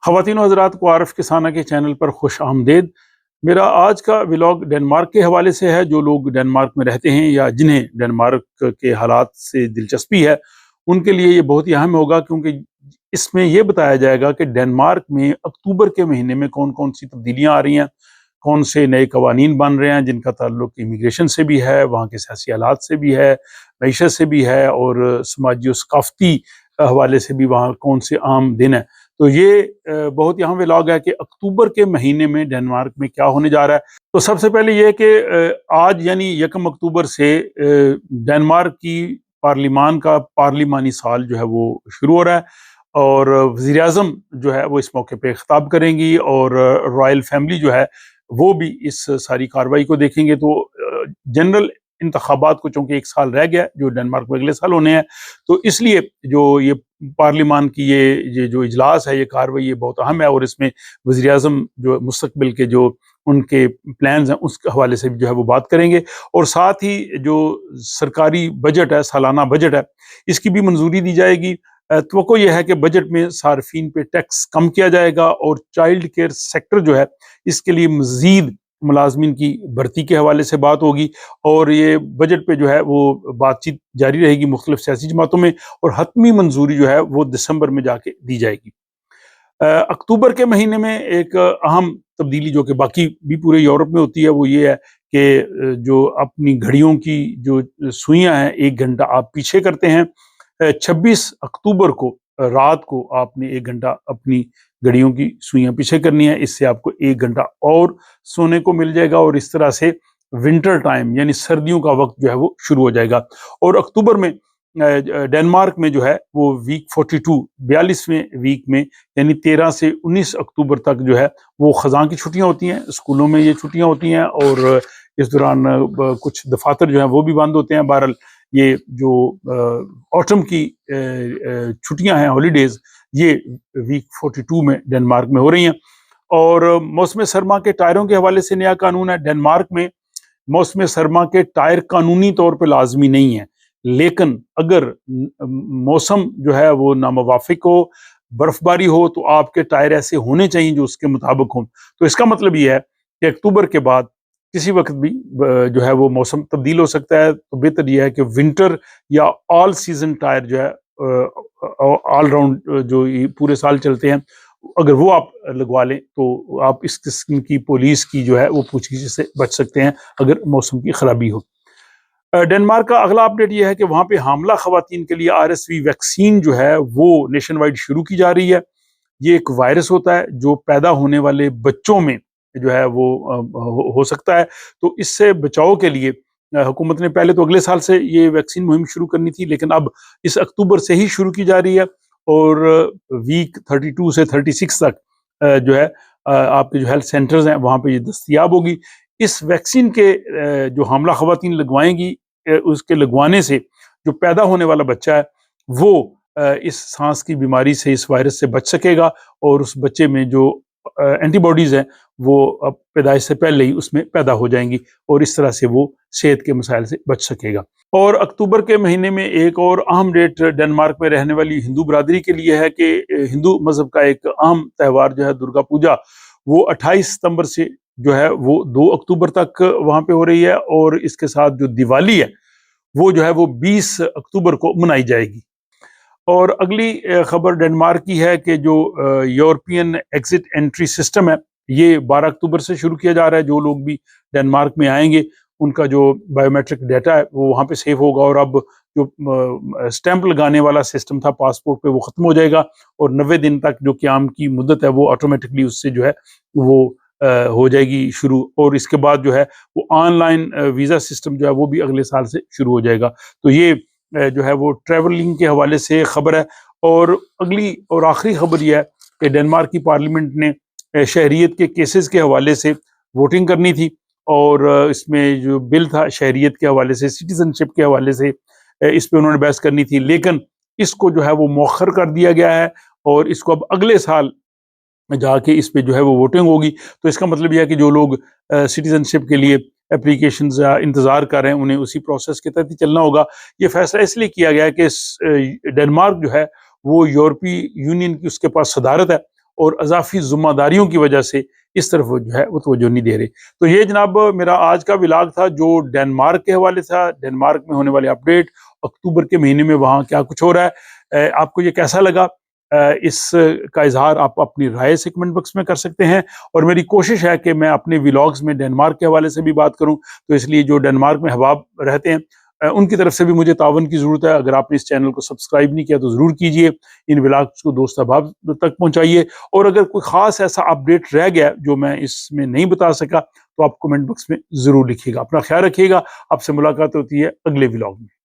خواتین و حضرات کو عارف کسانہ کے چینل پر خوش آمدید۔ میرا آج کا ولاگ ڈنمارک کے حوالے سے ہے۔ جو لوگ ڈنمارک میں رہتے ہیں یا جنہیں ڈنمارک کے حالات سے دلچسپی ہے ان کے لیے یہ بہت ہی اہم ہوگا، کیونکہ اس میں یہ بتایا جائے گا کہ ڈنمارک میں اکتوبر کے مہینے میں کون کون سی تبدیلیاں آ رہی ہیں، کون سے نئے قوانین بن رہے ہیں جن کا تعلق امیگریشن سے بھی ہے، وہاں کے سیاسی حالات سے بھی ہے، معیشت سے بھی ہے، اور سماجی و ثقافتی حوالے سے بھی وہاں کون سے عام دن ہیں۔ تو یہ بہت ہی اہم ولاگ ہے کہ اکتوبر کے مہینے میں ڈنمارک میں کیا ہونے جا رہا ہے۔ تو سب سے پہلے یہ کہ آج یعنی 1 اکتوبر سے ڈنمارک کی پارلیمان کا پارلیمانی سال جو ہے وہ شروع ہو رہا ہے، اور وزیر اعظم جو ہے وہ اس موقع پہ خطاب کریں گی، اور رائل فیملی جو ہے وہ بھی اس ساری کارروائی کو دیکھیں گے۔ تو جنرل انتخابات کو چونکہ 1 سال رہ گیا جو ڈنمارک میں اگلے سال ہونے ہیں، تو اس لیے جو یہ پارلیمان کی یہ جو اجلاس ہے، یہ کارروائی یہ بہت اہم ہے، اور اس میں وزیر اعظم جو مستقبل کے جو ان کے پلانز ہیں اس کے حوالے سے بھی جو ہے وہ بات کریں گے، اور ساتھ ہی جو سرکاری بجٹ ہے، سالانہ بجٹ ہے، اس کی بھی منظوری دی جائے گی۔ توقع یہ ہے کہ بجٹ میں صارفین پہ ٹیکس کم کیا جائے گا، اور چائلڈ کیئر سیکٹر جو ہے اس کے لیے مزید ملازمین کی بھرتی کے حوالے سے بات ہوگی، اور یہ بجٹ پہ جو ہے وہ بات چیت جاری رہے گی مختلف سیاسی جماعتوں میں، اور حتمی منظوری جو ہے وہ دسمبر میں جا کے دی جائے گی۔ اکتوبر کے مہینے میں ایک اہم تبدیلی جو کہ باقی بھی پورے یورپ میں ہوتی ہے، وہ یہ ہے کہ جو اپنی گھڑیوں کی جو سوئیاں ہیں 1 گھنٹہ آپ پیچھے کرتے ہیں۔ 26 اکتوبر کو رات کو آپ نے 1 گھنٹہ اپنی گھڑیوں کی سوئیاں پیچھے کرنی ہے، اس سے آپ کو 1 گھنٹہ اور سونے کو مل جائے گا، اور اس طرح سے ونٹر ٹائم یعنی سردیوں کا وقت جو ہے وہ شروع ہو جائے گا۔ اور اکتوبر میں ڈنمارک میں جو ہے وہ ویک 42 42ویں ویک میں یعنی 13 سے 19 اکتوبر تک جو ہے وہ خزاں کی چھٹیاں ہوتی ہیں، اسکولوں میں یہ چھٹیاں ہوتی ہیں، اور اس دوران کچھ دفاتر جو ہیں وہ بھی بند ہوتے ہیں۔ بہرحال یہ جو آٹم کی چھٹیاں ہیں، ہالیڈیز، یہ ویک 42 میں ڈنمارک میں ہو رہی ہیں۔ اور موسم سرما کے ٹائروں کے حوالے سے نیا قانون ہے۔ ڈنمارک میں موسم سرما کے ٹائر قانونی طور پہ لازمی نہیں ہیں، لیکن اگر موسم جو ہے وہ ناموافق ہو، برف باری ہو، تو آپ کے ٹائر ایسے ہونے چاہیے جو اس کے مطابق ہوں۔ تو اس کا مطلب یہ ہے کہ اکتوبر کے بعد کسی وقت بھی جو ہے وہ موسم تبدیل ہو سکتا ہے۔ تو بہتر یہ ہے کہ ونٹر یا آل سیزن ٹائر جو ہے آل راؤنڈ جو پورے سال چلتے ہیں، اگر وہ آپ لگوا لیں تو آپ اس قسم کی پولیس کی جو ہے وہ پوچھ گچھ سے بچ سکتے ہیں اگر موسم کی خرابی ہو۔ ڈنمارک کا اگلا اپڈیٹ یہ ہے کہ وہاں پہ حاملہ خواتین کے لیے RSV ویکسین جو ہے وہ نیشن وائڈ شروع کی جا رہی ہے۔ یہ ایک وائرس ہوتا ہے جو پیدا ہونے والے بچوں میں جو ہے وہ ہو سکتا ہے، تو اس سے بچاؤ کے لیے حکومت نے پہلے تو اگلے سال سے یہ ویکسین مہم شروع کرنی تھی، لیکن اب اس اکتوبر سے ہی شروع کی جا رہی ہے، اور ویک 32 سے 36 تک جو ہے آپ کے جو ہیلتھ سینٹرز ہیں وہاں پہ یہ دستیاب ہوگی۔ اس ویکسین کے جو حاملہ خواتین لگوائیں گی، اس کے لگوانے سے جو پیدا ہونے والا بچہ ہے وہ اس سانس کی بیماری سے، اس وائرس سے بچ سکے گا، اور اس بچے میں جو اینٹی باڈیز ہیں وہ اب پیدائش سے پہلے ہی اس میں پیدا ہو جائیں گی، اور اس طرح سے وہ صحت کے مسائل سے بچ سکے گا۔ اور اکتوبر کے مہینے میں ایک اور اہم ڈیٹ ڈنمارک میں رہنے والی ہندو برادری کے لیے ہے کہ ہندو مذہب کا ایک اہم تہوار جو ہے درگا پوجا، وہ 28 ستمبر سے جو ہے وہ 2 اکتوبر تک وہاں پہ ہو رہی ہے، اور اس کے ساتھ جو دیوالی ہے وہ جو ہے وہ 20 اکتوبر کو منائی جائے گی۔ اور اگلی خبر ڈنمارک کی ہے کہ جو یورپین ایگزٹ انٹری سسٹم ہے یہ 12 اکتوبر سے شروع کیا جا رہا ہے۔ جو لوگ بھی ڈنمارک میں آئیں گے ان کا جو بایو میٹرک ڈیٹا ہے وہ وہاں پہ سیو ہوگا، اور اب جو اسٹیمپ لگانے والا سسٹم تھا پاسپورٹ پہ وہ ختم ہو جائے گا، اور 90 دن تک جو قیام کی مدت ہے وہ آٹومیٹکلی اس سے جو ہے وہ ہو جائے گی شروع، اور اس کے بعد جو ہے وہ آن لائن ویزا سسٹم جو ہے وہ بھی اگلے سال سے شروع ہو جائے گا۔ تو یہ جو ہے وہ ٹریولنگ کے حوالے سے خبر ہے۔ اور اگلی اور آخری خبر یہ ہے کہ ڈنمارک کی پارلیمنٹ نے شہریت کے کیسز کے حوالے سے ووٹنگ کرنی تھی، اور اس میں جو بل تھا شہریت کے حوالے سے، سٹیزن شپ کے حوالے سے، اس پہ انہوں نے بحث کرنی تھی، لیکن اس کو جو ہے وہ مؤخر کر دیا گیا ہے، اور اس کو اب اگلے سال جا کے اس پہ جو ہے وہ ووٹنگ ہوگی۔ تو اس کا مطلب یہ ہے کہ جو لوگ سٹیزن شپ کے لیے اپلیکیشنز انتظار کر رہے ہیں انہیں اسی پروسیس کے تحت ہی چلنا ہوگا۔ یہ فیصلہ اس لیے کیا گیا ہے کہ ڈنمارک جو ہے وہ یورپی یونین کی اس کے پاس صدارت ہے، اور اضافی ذمہ داریوں کی وجہ سے اس طرف وہ جو ہے وہ توجہ نہیں دے رہے۔ تو یہ جناب میرا آج کا ولاگ تھا جو ڈنمارک کے حوالے سے تھا، ڈنمارک میں ہونے والے اپڈیٹ، اکتوبر کے مہینے میں وہاں کیا کچھ ہو رہا ہے۔ آپ کو یہ کیسا لگا؟ اس کا اظہار آپ اپنی رائے سے کمنٹ باکس میں کر سکتے ہیں، اور میری کوشش ہے کہ میں اپنے ولاگز میں ڈنمارک کے حوالے سے بھی بات کروں، تو اس لیے جو ڈنمارک میں احباب رہتے ہیں ان کی طرف سے بھی مجھے تعاون کی ضرورت ہے۔ اگر آپ نے اس چینل کو سبسکرائب نہیں کیا تو ضرور کیجئے، ان ولاگز کو دوست احباب تک پہنچائیے، اور اگر کوئی خاص ایسا اپڈیٹ رہ گیا جو میں اس میں نہیں بتا سکا تو آپ کمنٹ باکس میں ضرور لکھیے گا۔ اپنا خیال رکھیے گا، آپ سے ملاقات ہوتی ہے اگلے ولاگ میں۔